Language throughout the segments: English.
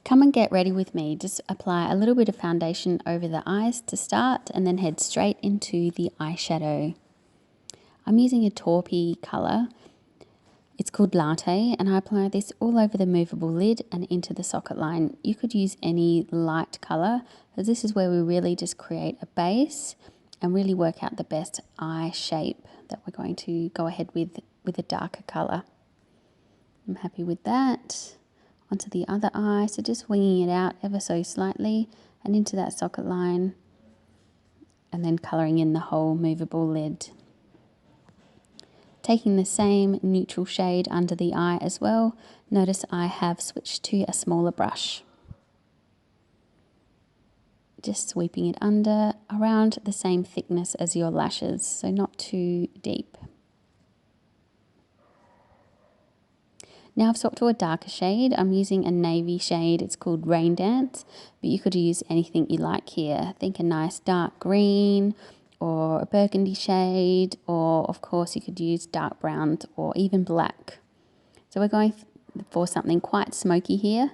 Come and get ready with me. Just apply a little bit of foundation over the eyes to start and then head straight into the eyeshadow. I'm using a taupey colour. It's called Latte, and I apply this all over the movable lid and into the socket line. You could use any light colour, as this is where we really just create a base and really work out the best eye shape that we're going to go ahead with a darker colour. I'm happy with that. Onto the other eye, so just winging it out ever so slightly and into that socket line, and then colouring in the whole movable lid. Taking the same neutral shade under the eye as well, notice I have switched to a smaller brush. Just sweeping it under, around the same thickness as your lashes, so not too deep. Now I've swapped to a darker shade. I'm using a navy shade. It's called Rain Dance, but you could use anything you like here. Think a nice dark green or a burgundy shade, or of course you could use dark brown or even black. So we're going for something quite smoky here,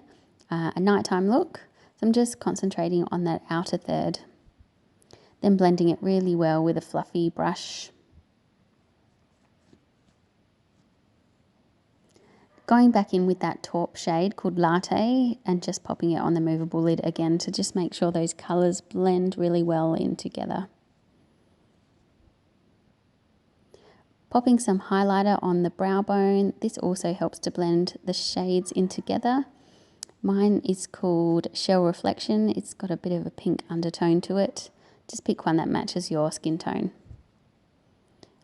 a nighttime look. So I'm just concentrating on that outer third, then blending it really well with a fluffy brush. Going back in with that taupe shade called Latte and just popping it on the movable lid again to just make sure those colours blend really well in together. Popping some highlighter on the brow bone. This also helps to blend the shades in together. Mine is called Shell Reflection. It's got a bit of a pink undertone to it. Just pick one that matches your skin tone.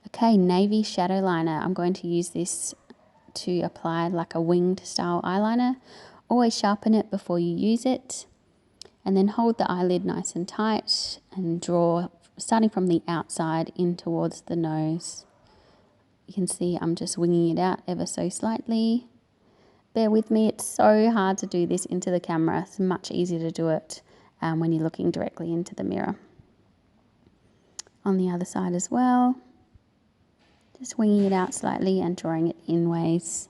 Okay, navy shadow liner. I'm going to use this to apply like a winged style eyeliner. Always sharpen it before you use it, and then hold the eyelid nice and tight and draw starting from the outside in towards the nose. You can see I'm just winging it out ever so slightly. Bear with me, it's so hard to do this into the camera. It's much easier to do it when you're looking directly into the mirror. On the other side as well. Just winging it out slightly and drawing it in ways.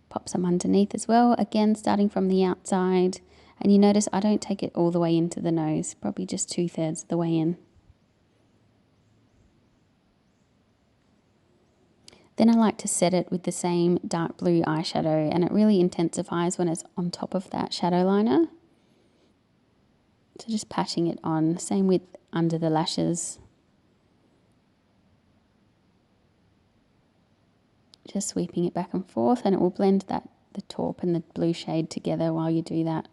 Pop some underneath as well, again starting from the outside. And you notice I don't take it all the way into the nose, probably just 2/3 of the way in. Then I like to set it with the same dark blue eyeshadow, and it really intensifies when it's on top of that shadow liner. So just patching it on, same with under the lashes. Just sweeping it back and forth, and it will blend the taupe and the blue shade together while you do that.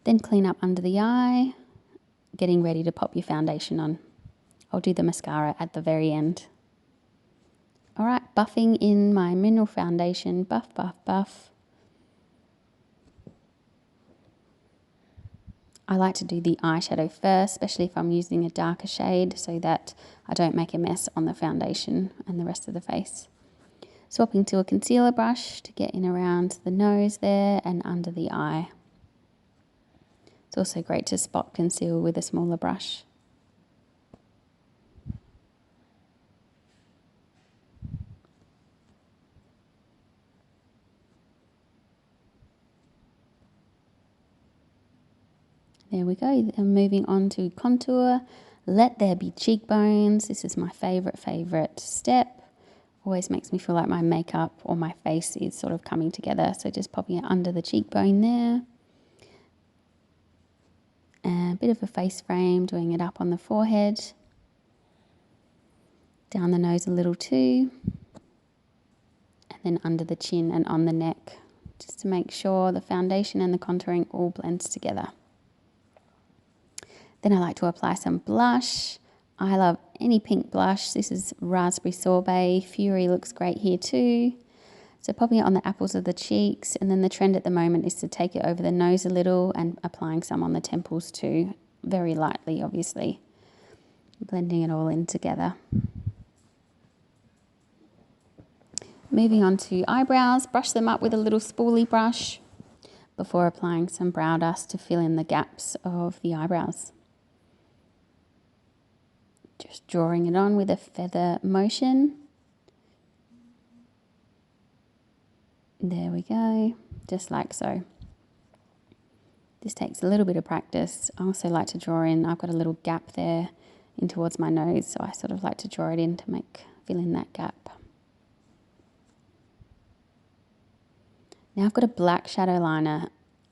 Then clean up under the eye, getting ready to pop your foundation on. I'll do the mascara at the very end. Alright, buffing in my mineral foundation, buff, buff, buff. I like to do the eyeshadow first, especially if I'm using a darker shade, so that I don't make a mess on the foundation and the rest of the face. Swapping to a concealer brush to get in around the nose there and under the eye. It's also great to spot conceal with a smaller brush. There we go. I'm moving on to contour. Let there be cheekbones. This is my favourite step. Always makes me feel like my makeup or my face is sort of coming together. So just popping it under the cheekbone there. And a bit of a face frame, doing it up on the forehead. Down the nose a little too. And then under the chin and on the neck. Just to make sure the foundation and the contouring all blends together. Then I like to apply some blush. I love any pink blush. This is Raspberry Sorbet. Fury looks great here too. So popping it on the apples of the cheeks, and then the trend at the moment is to take it over the nose a little and applying some on the temples too. Very lightly, obviously. Blending it all in together. Moving on to eyebrows. Brush them up with a little spoolie brush before applying some brow dust to fill in the gaps of the eyebrows. Just drawing it on with a feather motion. There we go, just like so. This takes a little bit of practice. I also like to draw in, I've got a little gap there in towards my nose, so I sort of like to draw it in to fill in that gap. Now I've got a black shadow liner.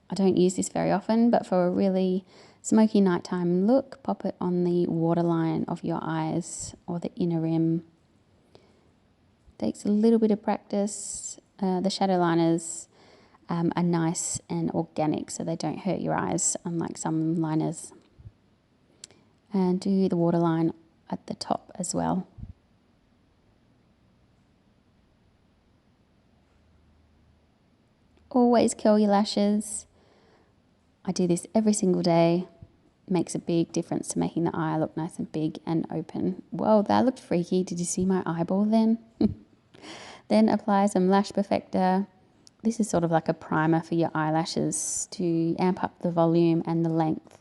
I don't use this very often, but for a really smoky nighttime look, pop it on the waterline of your eyes or the inner rim. Takes a little bit of practice. The shadow liners are nice and organic, so they don't hurt your eyes, unlike some liners. And do the waterline at the top as well. Always curl your lashes. I do this every single day. Makes a big difference to making the eye look nice and big and open. Whoa, that looked freaky. Did you see my eyeball then? Then apply some lash perfector. This is sort of like a primer for your eyelashes to amp up the volume and the length.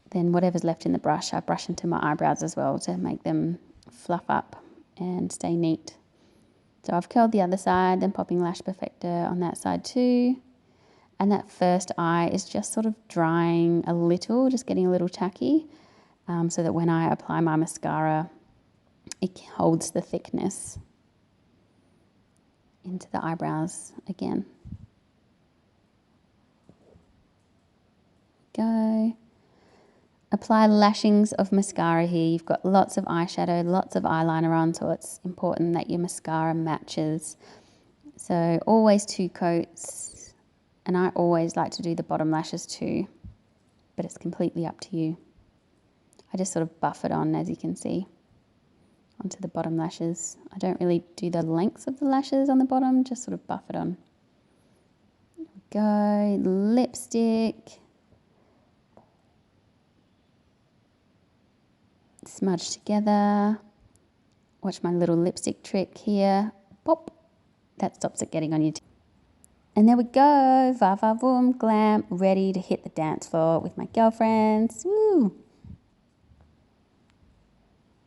Then whatever's left in the brush, I brush into my eyebrows as well to make them fluff up and stay neat. So I've curled the other side, then popping lash perfector on that side too. And that first eye is just sort of drying a little, just getting a little tacky, so that when I apply my mascara, it holds the thickness into the eyebrows again. Go. Apply lashings of mascara here. You've got lots of eyeshadow, lots of eyeliner on, so it's important that your mascara matches. So always 2 coats, and I always like to do the bottom lashes too, but it's completely up to you. I just sort of buff it on, as you can see, onto the bottom lashes. I don't really do the lengths of the lashes on the bottom, just sort of buff it on. There we go, lipstick. Smudge together. Watch my little lipstick trick here. Pop. That stops it getting on your teeth. And there we go. Va va voom, glam, ready to hit the dance floor with my girlfriends. Woo!